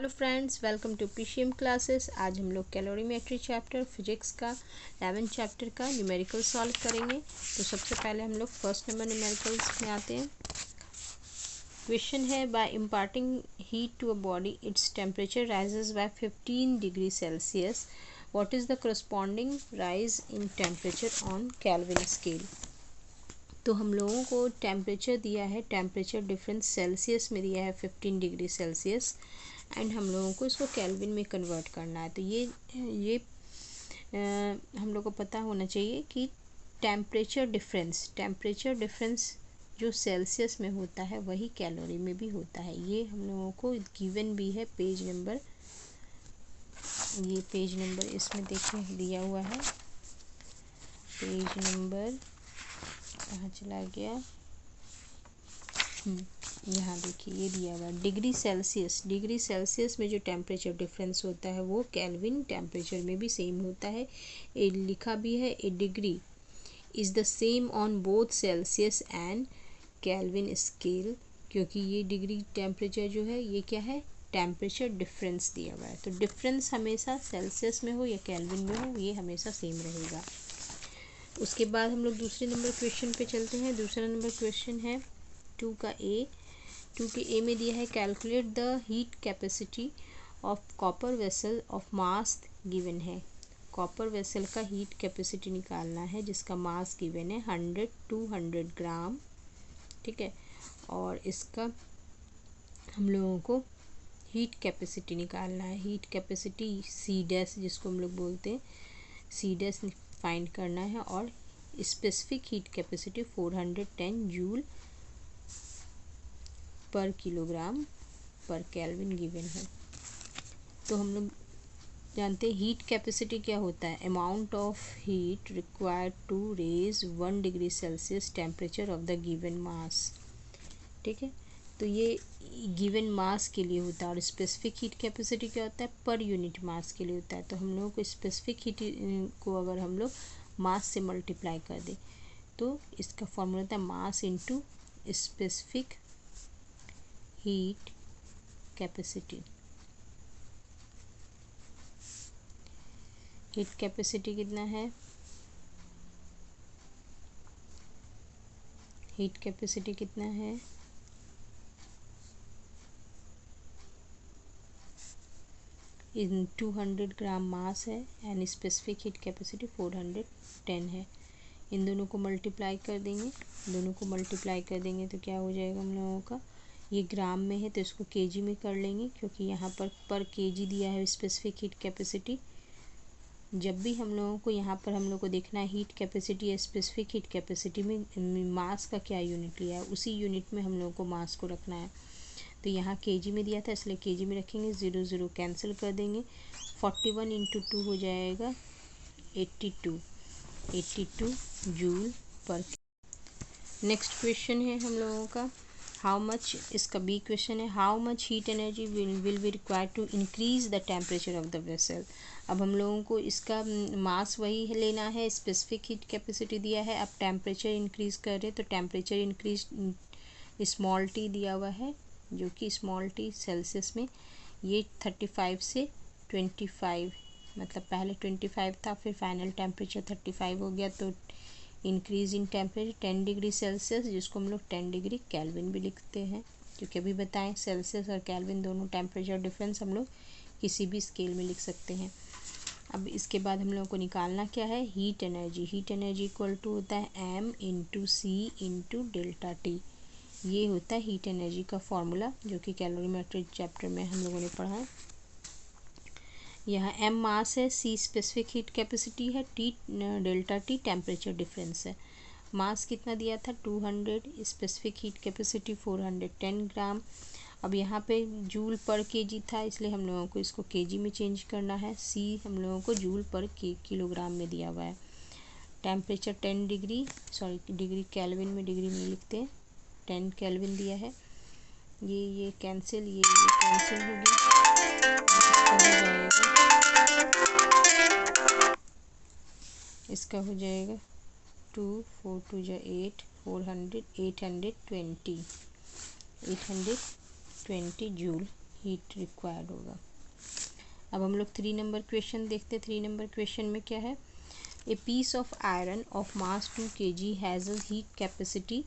Hello friends, welcome to PCM classes. आज हम लोग कैलोरीमेट्री चैप्टर फिजिक्स का 11 चैप्टर का न्यूमेरिकल सॉल्व करेंगे। तो सबसे पहले हम लोग फर्स्ट नंबर न्यूमेरिकल्स में आते हैं। क्वेश्चन है, by imparting heat to a body its temperature rises by 15 degree Celsius. What is the corresponding rise in temperature on Kelvin scale. तो हम लोगों को टेम्परेचर दिया है, टेम्परेचर डिफरेंस सेल्सियस में दिया है 15 डिग्री सेल्सियस, एंड हम लोगों को इसको केल्विन में कन्वर्ट करना है। तो ये हम लोग को पता होना चाहिए कि टेम्परेचर डिफरेंस जो सेल्सियस में होता है वही कैलोरी में भी होता है। ये हम लोगों को गिवन भी है पेज नंबर इसमें देखिए दिया हुआ है। पेज नंबर कहाँ चला गया, यहाँ देखिए ये दिया हुआ डिग्री सेल्सियस में जो टेम्परेचर डिफरेंस होता है वो केल्विन टेम्परेचर में भी सेम होता है। ये लिखा भी है, a degree is the same on both Celsius and Kelvin scale, क्योंकि ये डिग्री टेम्परेचर जो है ये क्या है, टेम्परेचर डिफरेंस दिया हुआ है। तो डिफरेंस हमेशा सेल्सियस में हो या केल्विन में हो, ये हमेशा सेम रहेगा। उसके बाद हम लोग दूसरे नंबर क्वेश्चन पे चलते हैं। दूसरा नंबर क्वेश्चन है 2 के ए में दिया है, calculate the heat capacity of copper vessel of mass given है। कॉपर वेसल का हीट कैपेसिटी निकालना है जिसका मास गिवन है 100-200 ग्राम, ठीक है। और इसका हम लोगों को हीट कैपेसिटी निकालना है। हीट कैपेसिटी सी डैश जिसको हम लोग बोलते हैं, सी डैश फाइंड करना है, और specific heat capacity 410 joule per kilogram per kelvin given है। तो हम लोग जानते हैं हीट कैपेसिटी क्या होता है, amount of heat required to raise 1 degree Celsius temperature of the given mass, ठीक है। तो ये गिवन मास के लिए होता है, और स्पेसिफिक हीट कैपेसिटी क्या होता है, पर यूनिट मास के लिए होता है। तो हम लोगों को स्पेसिफिक हीट को अगर हम लोग मास से मल्टीप्लाई कर दें तो इसका फॉर्मूला होता है mass into specific heat capacity. Heat capacity कितना है, हीट कैपेसिटी कितना है, इन 200 ग्राम मास है, एंड स्पेसिफिक हीट कैपेसिटी 410 है। इन दोनों को मल्टीप्लाई कर देंगे तो क्या हो जाएगा हम लोगों का, ये ग्राम में है तो इसको केजी में कर लेंगे, क्योंकि यहाँ पर केजी दिया है स्पेसिफिक हीट कैपेसिटी। जब भी हम लोगों को यहाँ पर हम लोग को देखना है हीट कैपेसिटी या स्पेसिफिक हीट कैपेसिटी में मास का क्या यूनिट लिया है, उसी यूनिट में हम लोगों को मास को रखना है। तो यहाँ केजी में दिया था इसलिए केजी में रखेंगे, 0 0 कैंसिल कर देंगे। 41 इंटू 2 हो जाएगा 82 जूल पर। नेक्स्ट क्वेश्चन है हम लोगों का, हाउ मच, इसका बी क्वेश्चन है, how much heat energy will be required to increase the temperature of the vessel. अब हम लोगों को इसका मास वही लेना है, स्पेसिफिक हीट कैपेसिटी दिया है, अब टेम्परेचर इंक्रीज कर रहे हैं तो टेम्परेचर इंक्रीज स्मॉल टी दिया हुआ है, जो कि स्मॉल टी सेल्सियस में ये 35 से 25, मतलब पहले 25 था फिर फाइनल टेम्परेचर 35 हो गया, तो increase in temperature 10 degree Celsius, जिसको हम लोग 10 डिग्री केल्विन भी लिखते हैं, क्योंकि अभी बताएं सेल्सियस और केल्विन दोनों टेम्परेचर डिफरेंस हम लोग किसी भी स्केल में लिख सकते हैं। अब इसके बाद हम लोगों को निकालना क्या है, हीट एनर्जी इक्वल टू होता है m इंटू सी इंटू डेल्टा टी। ये होता है हीट एनर्जी का फॉर्मूला, जो कि कैलोरीमेट्री चैप्टर में हम लोगों ने पढ़ा है। यहाँ m मास है, c स्पेसिफिक हीट कैपेसिटी है, t delta T temperature difference है। मास कितना दिया था 200, स्पेसिफिक हीट कैपेसिटी 410 ग्राम। अब यहाँ पे जूल पर केजी था इसलिए हम लोगों को इसको केजी में चेंज करना है। c हम लोगों को जूल पर किलोग्राम में दिया हुआ है। Temperature 10 degree, sorry degree kelvin में, डिग्री में लिखते हैं, 10 केल्विन दिया है। ये कैंसिल, ये कैंसिल हो गया, इसका हो जाएगा 2 4 2 8 400 820 जूल हीट रिक्वायर्ड होगा। अब हम लोग 3 नंबर क्वेश्चन देखते हैं। 3 नंबर क्वेश्चन में क्या है, a piece of iron of mass 2 kg has a heat capacity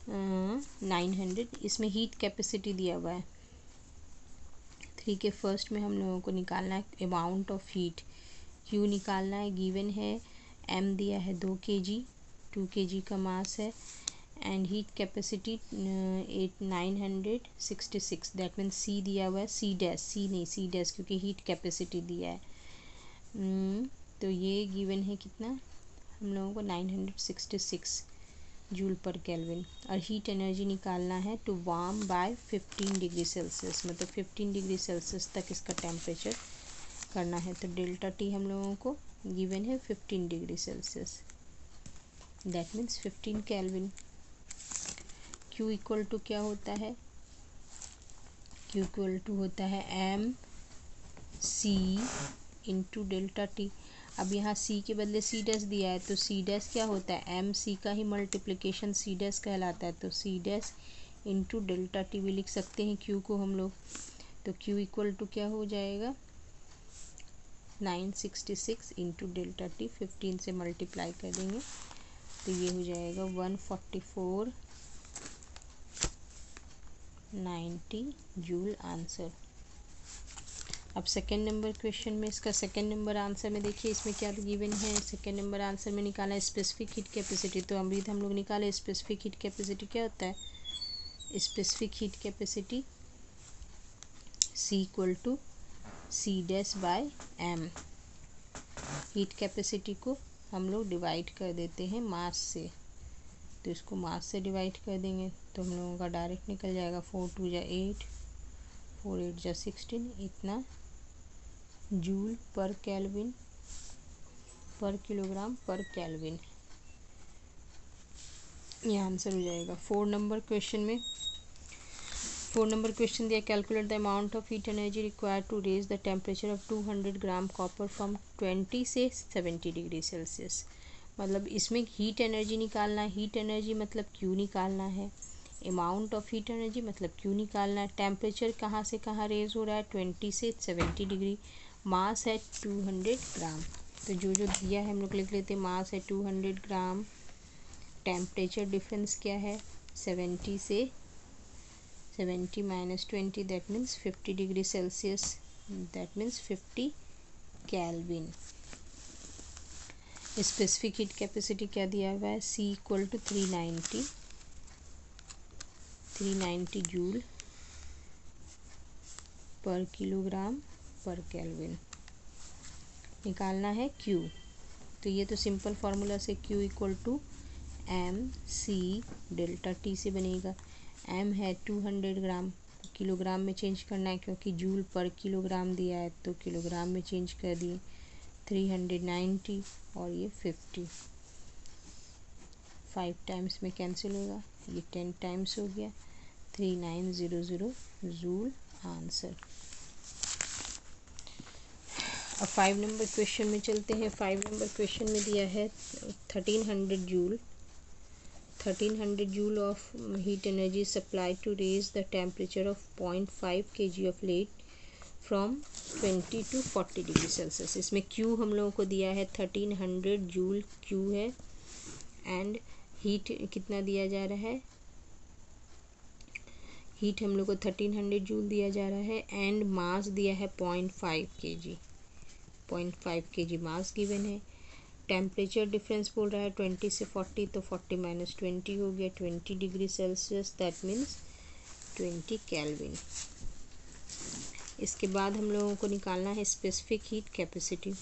900। इसमें हीट कैपेसिटी दिया हुआ है। 3 के फर्स्ट में हम लोगों को निकालना है अमाउंट ऑफ हीट, क्यू निकालना है, गिवन है एम दिया है 2 kg, 2 kg का मास है, and heat capacity 966, that means C दिया हुआ है, सी डैश, सी नहीं सी डैश क्योंकि हीट कैपेसिटी दिया है। तो ये गिवन है कितना हम लोगों को 966 जूल पर केल्विन। और हीट एनर्जी निकालना है to warm by 15 degree Celsius, मतलब 15 डिग्री सेल्सियस तक इसका टेम्परेचर करना है। तो डेल्टा टी हम लोगों को गिवन है 15 degree Celsius, that means 15 Kelvin. Q equal to क्या होता है, Q इक्वल टू होता है M C into delta T. अब यहाँ C के बदले C डैश दिया है, तो C डैश क्या होता है, एम सी का ही मल्टीप्लिकेशन C डैश कहलाता है, तो C dash into delta T भी लिख सकते हैं Q को हम लोग। तो Q इक्वल टू क्या हो जाएगा 966 इंटू डेल्टा टी, 15 से मल्टीप्लाई कर देंगे तो ये हो जाएगा 14490 जूल आंसर। अब सेकेंड नंबर क्वेश्चन में, इसका सेकेंड नंबर आंसर में देखिए इसमें क्या गिवन है। सेकेंड नंबर आंसर में निकाला है स्पेसिफिक हीट कैपेसिटी। तो अभी हम लोग निकाले स्पेसिफिक हीट कैपेसिटी क्या होता है, specific heat capacity C equal to C dash by M. Heat capacity को हम लोग डिवाइड कर देते हैं मास से, तो इसको मास से डिवाइड कर देंगे तो हम लोगों का डायरेक्ट निकल जाएगा 4 2 जा 8, 4 8 जा 16, इतना जूल पर केल्विन पर किलोग्राम पर केल्विन, ये आंसर हो जाएगा। 4 नंबर क्वेश्चन में, 4 नंबर क्वेश्चन दिया, calculate the amount of heat energy required to raise the temperature of 200 gram copper from 20 से 70 डिग्री सेल्सियस। मतलब इसमें हीट एनर्जी निकालना है, हीट एनर्जी मतलब क्यू निकालना है, अमाउंट ऑफ हीट एनर्जी मतलब क्यू निकालना है, टेम्परेचर कहाँ से कहाँ रेज हो रहा है 20 से 70 डिग्री, मास है 200 ग्राम। तो जो जो दिया है हम लोग लिख लेते हैं, मास है 200 ग्राम, टेम्परेचर डिफरेंस क्या है 70 से 70 minus 20, that means 50 degree Celsius, that means 50 Kelvin. Specific heat capacity क्या दिया हुआ है, C equal to 390 joule per kilogram per Kelvin. निकालना है Q, तो ये तो सिंपल फार्मूला से Q equal to M C delta T से बनेगा। M है 200 ग्राम, किलोग्राम में चेंज करना है क्योंकि जूल पर किलोग्राम दिया है तो किलोग्राम में चेंज कर दिए, 390 और ये 50, 5 टाइम्स में कैंसिल होगा, ये 10 टाइम्स हो गया, 3900 जूल आंसर। अब 5 नंबर क्वेश्चन में चलते हैं। 5 नंबर क्वेश्चन में दिया है 1300 joule of heat energy supply to raise the temperature of 0.5 kg of lead from 20 to 40 degree Celsius. इसमें Q हम लोगों को दिया है 1300 जूल Q है, एंड हीट कितना दिया जा रहा है, हीट हम लोग को 1300 जूल दिया जा रहा है, एंड मास दिया है 0.5 kg, 0.5 kg मास गिवन है। टेम्परेचर डिफरेंस बोल रहा है 20 से 40, तो 40 माइनस 20 हो गया 20 degree Celsius, that means 20 Kelvin. इसके बाद हम लोगों को निकालना है स्पेसिफिक हीट कैपेसिटी।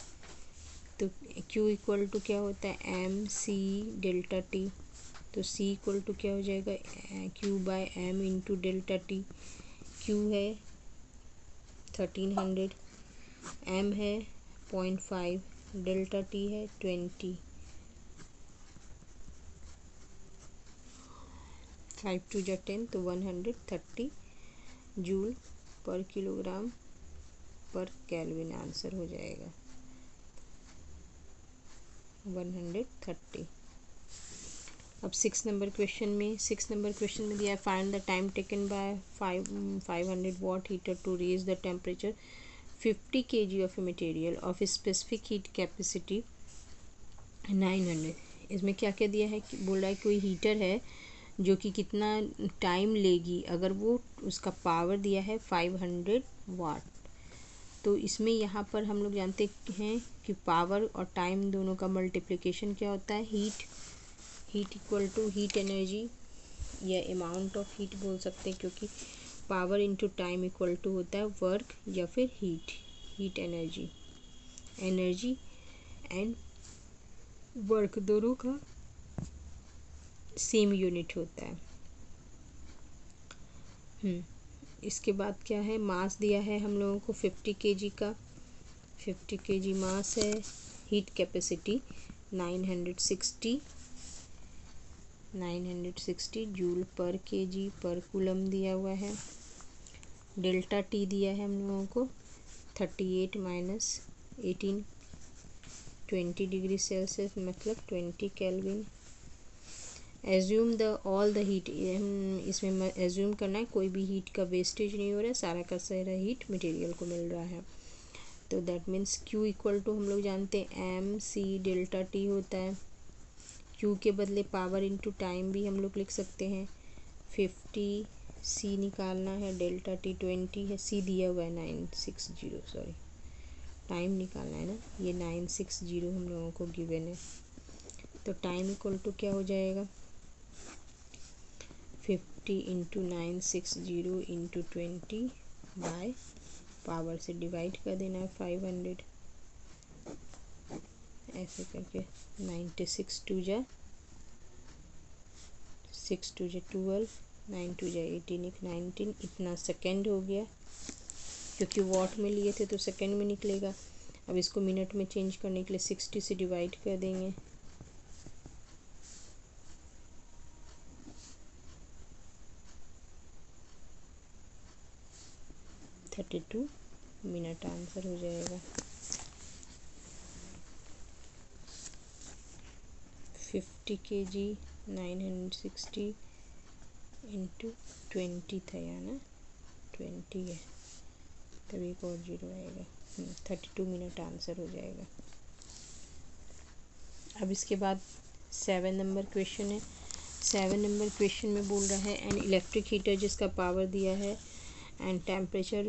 तो Q इक्वल टू क्या होता है, एम सी डेल्टा टी, तो C इक्वल टू क्या हो जाएगा Q by M into delta T. Q है 1300, M है 0.5, डेल्टा टी है 20, 5 2 जा 10, तो 130 joule per kilogram per kelvin answer हो जाएगा 130। अब 6 नंबर क्वेश्चन में दिया है find the time taken by 500 watt heater to raise the temperature 50 kg of material of specific heat capacity 900। इसमें क्या क्या दिया है कि बोल रहा है कोई हीटर है जो कि कितना टाइम लेगी, अगर वो उसका पावर दिया है 500 वाट। तो इसमें यहाँ पर हम लोग जानते हैं कि पावर और टाइम दोनों का मल्टीप्लिकेशन क्या होता है, heat equal to heat energy या अमाउंट ऑफ हीट बोल सकते हैं, क्योंकि power into time equal to होता है वर्क या फिर हीट एनर्जी एंड वर्क दोनों का सेम यूनिट होता है। इसके बाद क्या है, मास दिया है हम लोगों को 50 kg का, 50 kg मास है। हीट कैपेसिटी 960 जूल पर केजी पर कूलम दिया हुआ है। डेल्टा टी दिया है हम लोगों को 38 माइनस 18 20 डिग्री सेल्सियस मतलब 20 kelvin. Assume the all the heat, इसमें एज्यूम करना है कोई भी हीट का वेस्टेज नहीं हो रहा है, सारा का सारा हीट मटेरियल को मिल रहा है। तो that means Q equal to हम लोग जानते हैं MC डेल्टा टी होता है। Q के बदले पावर इनटू टाइम भी हम लोग लिख सकते हैं। 50 C निकालना है, डेल्टा टी 20 है, C दिया हुआ है 960, सॉरी टाइम निकालना है ना, ये 960 हम लोगों को गिवन है। तो टाइम इक्वल टू क्या हो जाएगा 50 इंटू 960 इंटू 20 बाय पावर से डिवाइड कर देना है 500, ऐसे करके 96 टू जा 6 टू जा 12 9 टू जा 18 19, इतना सेकेंड हो गया, क्योंकि वॉट में लिए थे तो सेकेंड में निकलेगा। अब इसको मिनट में चेंज करने के लिए 60 से डिवाइड कर देंगे, 32 मिनट आंसर हो जाएगा। 50 kg 960 इंटू 20 था या ना 20 है, तभी एक और जीरो आएगा। 32 मिनट आंसर हो जाएगा। अब इसके बाद 7 नंबर क्वेश्चन है। 7 नंबर क्वेश्चन में बोल रहा है एन इलेक्ट्रिक हीटर जिसका पावर दिया है एंड टेम्परेचर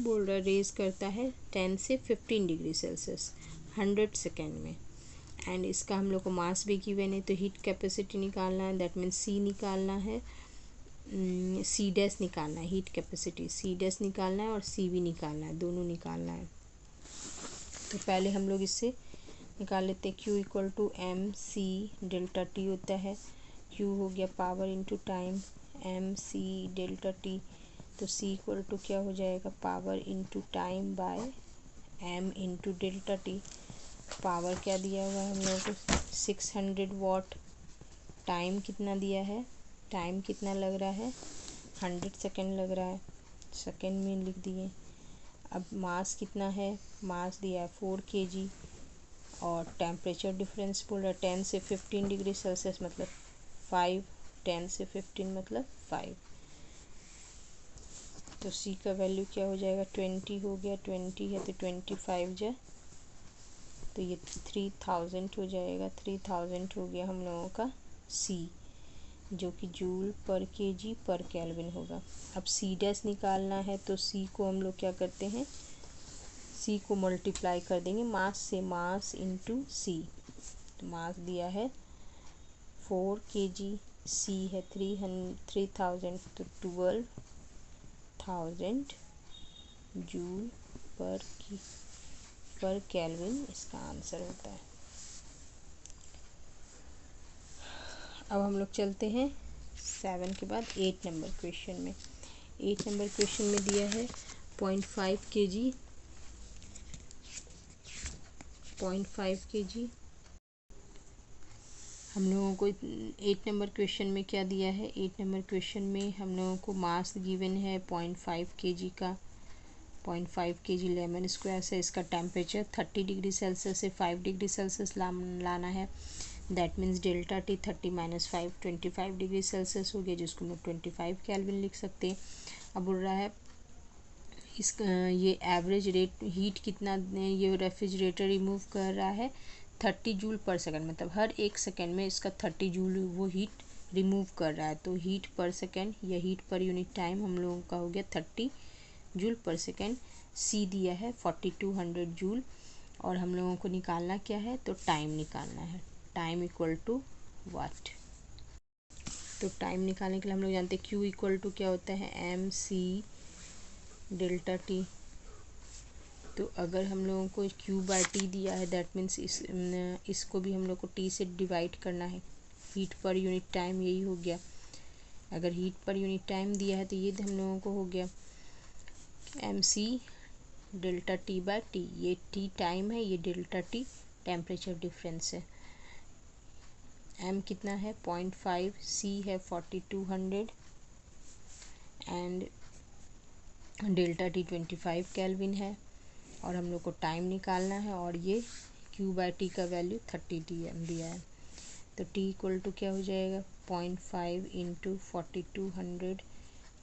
बोल रहा है रेज करता है 10 से 15 डिग्री सेल्सियस 100 सेकेंड में, एंड इसका हम लोग को मास भी गिवन है। तो हीट कैपेसिटी निकालना है, दैट मीन्स C निकालना है, C डैश निकालना है, हीट कैपेसिटी C डैश निकालना है और C भी निकालना है, दोनों निकालना है। तो पहले हम लोग इससे निकाल लेते हैं। Q equal to MC delta T होता है, Q हो गया power into time, MC delta T, तो C इक्वल टू क्या हो जाएगा power into time by M into delta T. Power क्या दिया हुआ है हम लोगों को 600 वाट, टाइम कितना दिया है, टाइम कितना लग रहा है 100 सेकेंड लग रहा है, सेकेंड में लिख दिए। अब मास कितना है, मास दिया है 4 kg और टेम्परेचर डिफरेंस बोल रहा है 10 से 15 डिग्री सेल्सियस मतलब 5, 10 से 15 मतलब 5। तो C का वैल्यू क्या हो जाएगा 20 हो गया, 20 है तो 25 जा, तो ये 3000 हो जाएगा। 3000 हो गया हम लोगों का C, जो कि जूल पर केजी पर केल्विन होगा। अब C डैश निकालना है, तो C को हम लोग क्या करते हैं, C को मल्टीप्लाई कर देंगे मास से, मास इंटू C। तो मास दिया है 4 kg, C है 3000 तो 12,000 जूल पर केल्विन इसका आंसर होता है। अब हम लोग चलते हैं 7 के बाद 8 नंबर क्वेश्चन में। 8 नंबर क्वेश्चन में दिया है 0.5 kg। हम लोगों को 8 नंबर क्वेश्चन में क्या दिया है, 8 नंबर क्वेश्चन में हम लोगों को मास गिवन है 0.5 kg का, 0.5 kg लेमन स्क्वायर से। इसका टेम्परेचर 30 डिग्री सेल्सियस से 5 डिग्री सेल्सियस लाना है। That means delta T 30 minus 5 25 degree Celsius हो गया, जिसको हम लोग 25 केल्विन लिख सकते हैं। अब बोल रहा है इस ये एवरेज रेट हीट कितना ये रेफ्रिजरेटर रिमूव कर रहा है 30 जूल पर सेकेंड, मतलब हर 1 सेकेंड में इसका 30 जूल वो हीट रिमूव कर रहा है। तो हीट पर सेकेंड या हीट पर यूनिट टाइम हम लोगों का हो गया 30 जूल पर सेकेंड। सी दिया है 4200 जूल और हम लोगों को निकालना क्या है, तो टाइम निकालना है। टाइम इक्वल टू वाट। तो टाइम निकालने के लिए हम लोग जानते हैं क्यू इक्वल टू क्या होता है, एम सी डेल्टा टी। तो अगर हम लोगों को क्यू बाय टी दिया है दैट मीन्स इसको भी हम लोग को टी से डिवाइड करना है। हीट पर यूनिट टाइम यही हो गया। अगर हीट पर यूनिट टाइम दिया है तो ये हम लोगों को हो गया M C delta T by T. ये टी टाइम है, ये डेल्टा टी टेम्परेचर डिफरेंस है। एम कितना है 0.5, सी है 4200 एंड डेल्टा टी 25 केल्विन है और हम लोग को टाइम निकालना है और ये क्यू बाय टी का वैल्यू 30 दिया है। तो टी इक्वल टू क्या हो जाएगा 0.5 इंटू 4200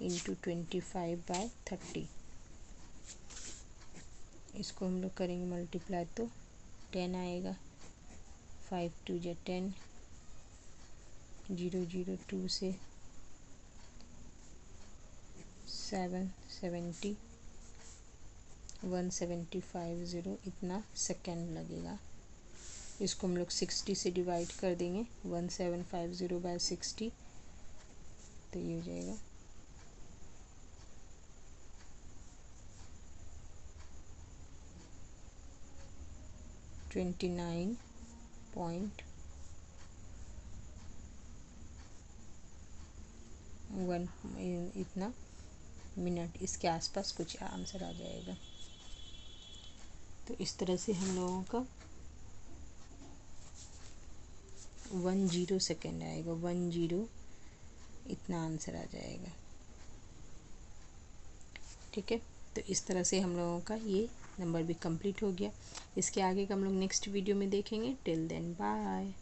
इंटू 25/30। इसको हम लोग करेंगे मल्टीप्लाई तो 10 आएगा। 5 2 जा 10, 0 0 2 से 770 1750 इतना सेकेंड लगेगा। इसको हम लोग 60 से डिवाइड कर देंगे 1750/60, तो ये हो जाएगा 29.1 इतना मिनट, इसके आसपास कुछ आंसर आ जाएगा। तो इस तरह से हम लोगों का 10 सेकेंड आएगा, 10 इतना आंसर आ जाएगा। ठीक है, तो इस तरह से हम लोगों का ये नंबर भी कंप्लीट हो गया। इसके आगे का हम लोग नेक्स्ट वीडियो में देखेंगे। Till then bye.